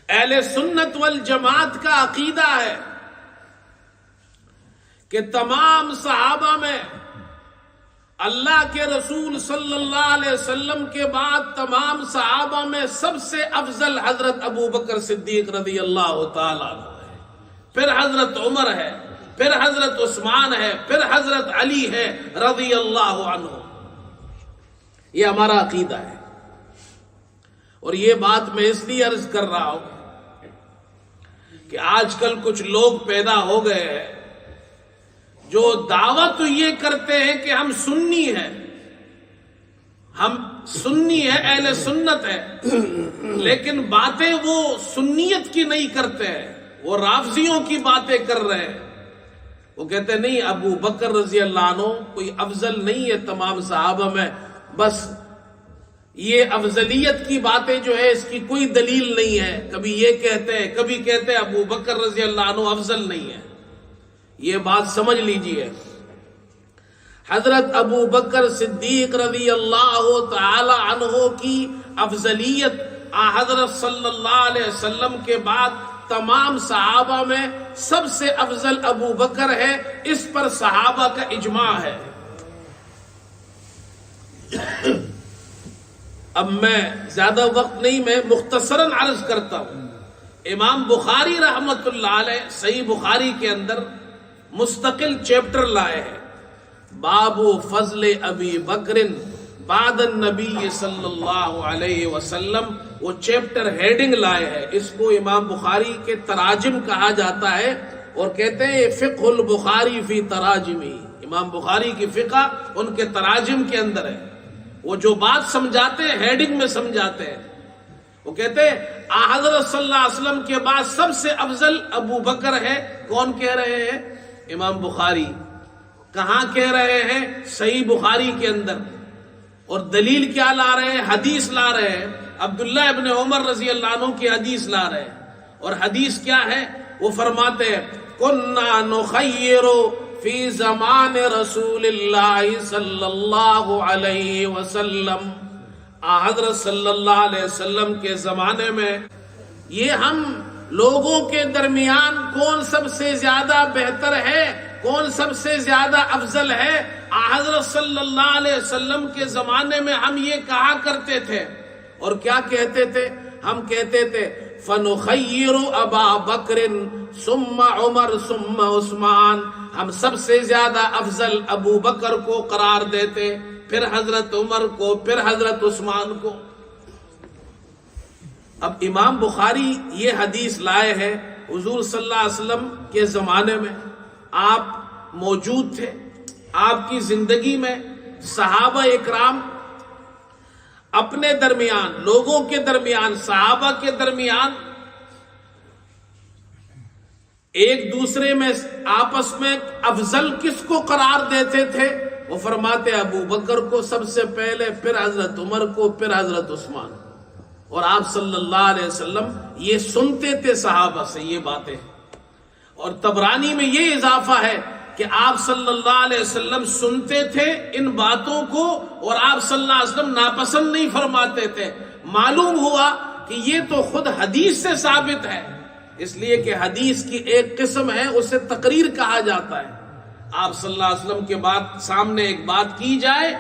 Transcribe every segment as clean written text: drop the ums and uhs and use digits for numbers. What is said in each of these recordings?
اہل سنت والجماعت کا عقیدہ ہے کہ تمام صحابہ میں اللہ کے رسول صلی اللہ علیہ وسلم کے بعد تمام صحابہ میں سب سے افضل حضرت ابو بکر صدیق رضی اللہ تعالیٰ عنہ ہے، پھر حضرت عمر ہے، پھر حضرت عثمان ہے، پھر حضرت علی ہے رضی اللہ عنہ۔ یہ ہمارا عقیدہ ہے، اور یہ بات میں اس لیے عرض کر رہا ہوں کہ آج کل کچھ لوگ پیدا ہو گئے ہیں جو دعویٰ تو یہ کرتے ہیں کہ ہم سنی ہیں، ہم سنی ہے، اہل سنت ہے، لیکن باتیں وہ سنیت کی نہیں کرتے ہیں، وہ رافضیوں کی باتیں کر رہے ہیں۔ وہ کہتے ہیں نہیں، ابو بکر رضی اللہ عنہ کوئی افضل نہیں ہے تمام صحابہ میں، بس یہ افضلیت کی باتیں جو ہے اس کی کوئی دلیل نہیں ہے، کبھی یہ کہتے ہیں، کبھی کہتے ہیں ابو بکر رضی اللہ عنہ افضل نہیں ہے۔ یہ بات سمجھ لیجئے، حضرت ابو بکر صدیق رضی اللہ تعالی عنہ کی افضلیت حضرت صلی اللہ علیہ وسلم کے بعد تمام صحابہ میں سب سے افضل ابو بکر ہے، اس پر صحابہ کا اجماع ہے۔ اب میں زیادہ وقت نہیں، میں مختصراً عرض کرتا ہوں۔ امام بخاری رحمت اللہ علیہ صحیح بخاری کے اندر مستقل چیپٹر لائے ہیں، باب فضل ابی بکر بعد النبی صلی اللہ علیہ وسلم، وہ چیپٹر ہیڈنگ لائے ہیں۔ اس کو امام بخاری کے تراجم کہا جاتا ہے، اور کہتے ہیں فقہ البخاری فی تراجمی، امام بخاری کی فقہ ان کے تراجم کے اندر ہے، وہ جو بات سمجھاتے ہیں ہیڈنگ میں سمجھاتے ہیں۔ وہ کہتے ہیں حضرت صلی اللہ علیہ وسلم کے بعد سب سے افضل ابو بکر ہے۔ کون کہہ رہے ہیں؟ امام بخاری۔ کہاں کہہ رہے ہیں؟ صحیح بخاری کے اندر۔ اور دلیل کیا لا رہے ہیں؟ حدیث لا رہے ہیں، عبداللہ ابن عمر رضی اللہ عنہ کی حدیث لا رہے ہیں۔ اور حدیث کیا ہے؟ وہ فرماتے ہیں کنا نخیر فی زمان رسول اللہ صلی اللہ علیہ وسلم، حضرت صلی اللہ علیہ وسلم کے زمانے میں یہ ہم لوگوں کے درمیان کون سب سے زیادہ بہتر ہے، کون سب سے زیادہ افضل ہے، حضرت صلی اللہ علیہ وسلم کے زمانے میں ہم یہ کہا کرتے تھے۔ اور کیا کہتے تھے؟ ہم کہتے تھے فَنُخَيِّرُ أَبَا بَكْرٍ ثُمَّ عُمَرْ ثُمَّ عثمان، ہم سب سے زیادہ افضل ابو بکر کو قرار دیتے، پھر حضرت عمر کو، پھر حضرت عثمان کو۔ اب امام بخاری یہ حدیث لائے ہیں، حضور صلی اللہ علیہ وسلم کے زمانے میں آپ موجود تھے، آپ کی زندگی میں صحابہ اکرام اپنے درمیان، لوگوں کے درمیان، صحابہ کے درمیان ایک دوسرے میں آپس میں افضل کس کو قرار دیتے تھے؟ وہ فرماتے ابو بکر کو سب سے پہلے، پھر حضرت عمر کو، پھر حضرت عثمان۔ اور آپ صلی اللہ علیہ وسلم یہ سنتے تھے صحابہ سے یہ باتیں۔ اور طبرانی میں یہ اضافہ ہے کہ آپ صلی اللہ علیہ وسلم سنتے تھے ان باتوں کو، اور آپ صلی اللہ علیہ وسلم ناپسند نہیں فرماتے تھے۔ معلوم ہوا کہ یہ تو خود حدیث سے ثابت ہے، اس لیے کہ حدیث کی ایک قسم ہے اسے تقریر کہا جاتا ہے۔ آپ صلی اللہ علیہ وسلم کے بعد سامنے ایک بات کی جائے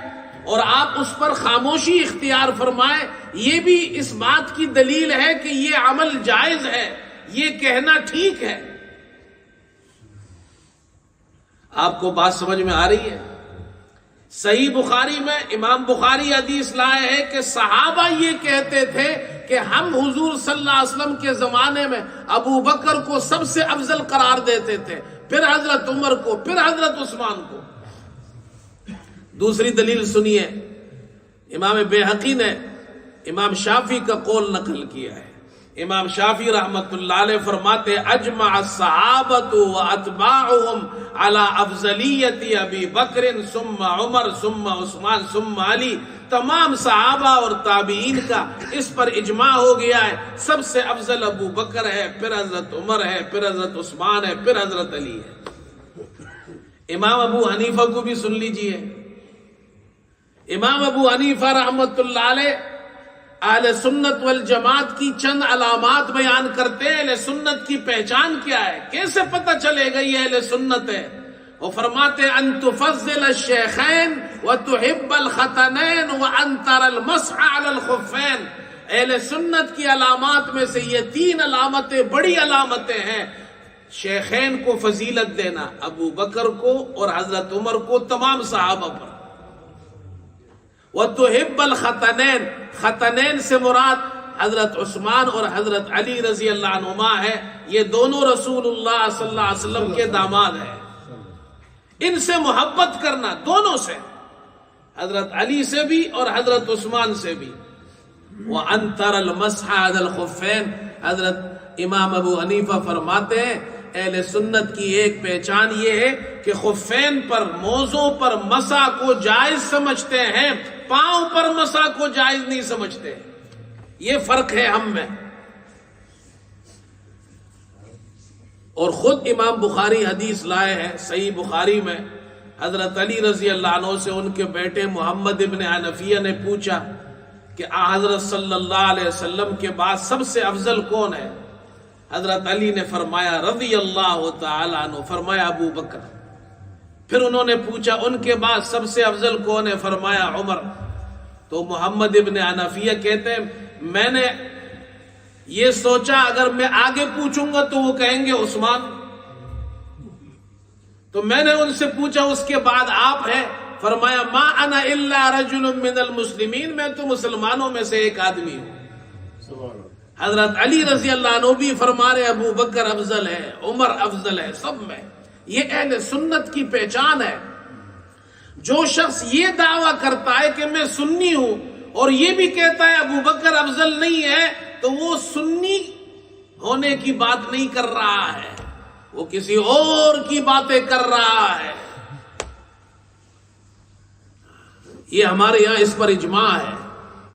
اور آپ اس پر خاموشی اختیار فرمائیں، یہ بھی اس بات کی دلیل ہے کہ یہ عمل جائز ہے، یہ کہنا ٹھیک ہے۔ آپ کو بات سمجھ میں آ رہی ہے؟ صحیح بخاری میں امام بخاری حدیث لائے ہیں کہ صحابہ یہ کہتے تھے کہ ہم حضور صلی اللہ علیہ وسلم کے زمانے میں ابو بکر کو سب سے افضل قرار دیتے تھے، پھر حضرت عمر کو، پھر حضرت عثمان کو۔ دوسری دلیل سنیے، امام بیہقی نے امام شافعی کا قول نقل کیا ہے۔ امام شافعی رحمت اللہ علیہ فرماتے اجمع الصحابۃ واتباعهم علی افضلیت ابی بکر ثم عمر ثم عثمان ثم علی، تمام صحابہ اور تابعین کا اس پر اجماع ہو گیا ہے، سب سے افضل ابو بکر ہے، پھر حضرت عمر ہے، پھر حضرت عثمان ہے، پھر حضرت علی ہے۔ امام ابو حنیفہ کو بھی سن لیجئے۔ امام ابو حنیفہ رحمت اللہ علیہ اہل سنت والجماعت کی چند علامات بیان کرتے ہیں. اہل سنت کی پہچان کیا ہے؟ کیسے پتہ چلے گا یہ اہل سنت ہے؟ وہ فرماتے ان تفضل الشیخین وتحب الختنین وان ترى المسح على الخفین. اہل سنت کی علامات میں سے یہ 3 علامتیں بڑی علامتیں ہیں. شیخین کو فضیلت دینا، ابو بکر کو اور حضرت عمر کو تمام صحابہ پر. وتحب الختنین، ختنین سے مراد حضرت عثمان اور حضرت علی رضی اللہ عنہما ہے. یہ دونوں رسول اللہ صلی اللہ علیہ وسلم کے داماد ہیں. ان سے محبت کرنا، دونوں سے، حضرت علی سے بھی اور حضرت عثمان سے بھی. وَأَن تَرَى الْمَسْحَ عَلَى الْخُفَّيْنِ. حضرت امام ابو حنیفہ فرماتے ہیں اہل سنت کی ایک پہچان یہ ہے کہ خفین پر، موزوں پر مسح کو جائز سمجھتے ہیں، پاؤں پر مسح کو جائز نہیں سمجھتے. یہ فرق ہے ہم میں. اور خود امام بخاری حدیث لائے ہیں صحیح بخاری میں. حضرت علی رضی اللہ عنہ سے ان کے بیٹے محمد ابن حنفیہ نے پوچھا کہ حضرت صلی اللہ علیہ وسلم کے بعد سب سے افضل کون ہے؟ حضرت علی نے فرمایا رضی اللہ تعالی عنہ، فرمایا ابو بکر. پھر انہوں نے پوچھا ان کے بعد سب سے افضل کون ہے؟ فرمایا عمر. تو محمد ابن حنفیہ کہتے ہیں میں نے یہ سوچا اگر میں آگے پوچھوں گا تو وہ کہیں گے عثمان، تو میں نے ان سے پوچھا اس کے بعد آپ ہیں؟ فرمایا ما انا الا رجل من المسلمین، میں تو مسلمانوں میں سے ایک آدمی ہوں. حضرت علی رضی اللہ عنہ بھی فرما رہے ابو بکر افضل ہے، عمر افضل ہے سب میں. یہ اہل سنت کی پہچان ہے. جو شخص یہ دعویٰ کرتا ہے کہ میں سنی ہوں اور یہ بھی کہتا ہے ابو بکر افضل نہیں ہے، تو وہ سنی ہونے کی بات نہیں کر رہا ہے، وہ کسی اور کی باتیں کر رہا ہے. یہ ہمارے یہاں اس پر اجماع ہے.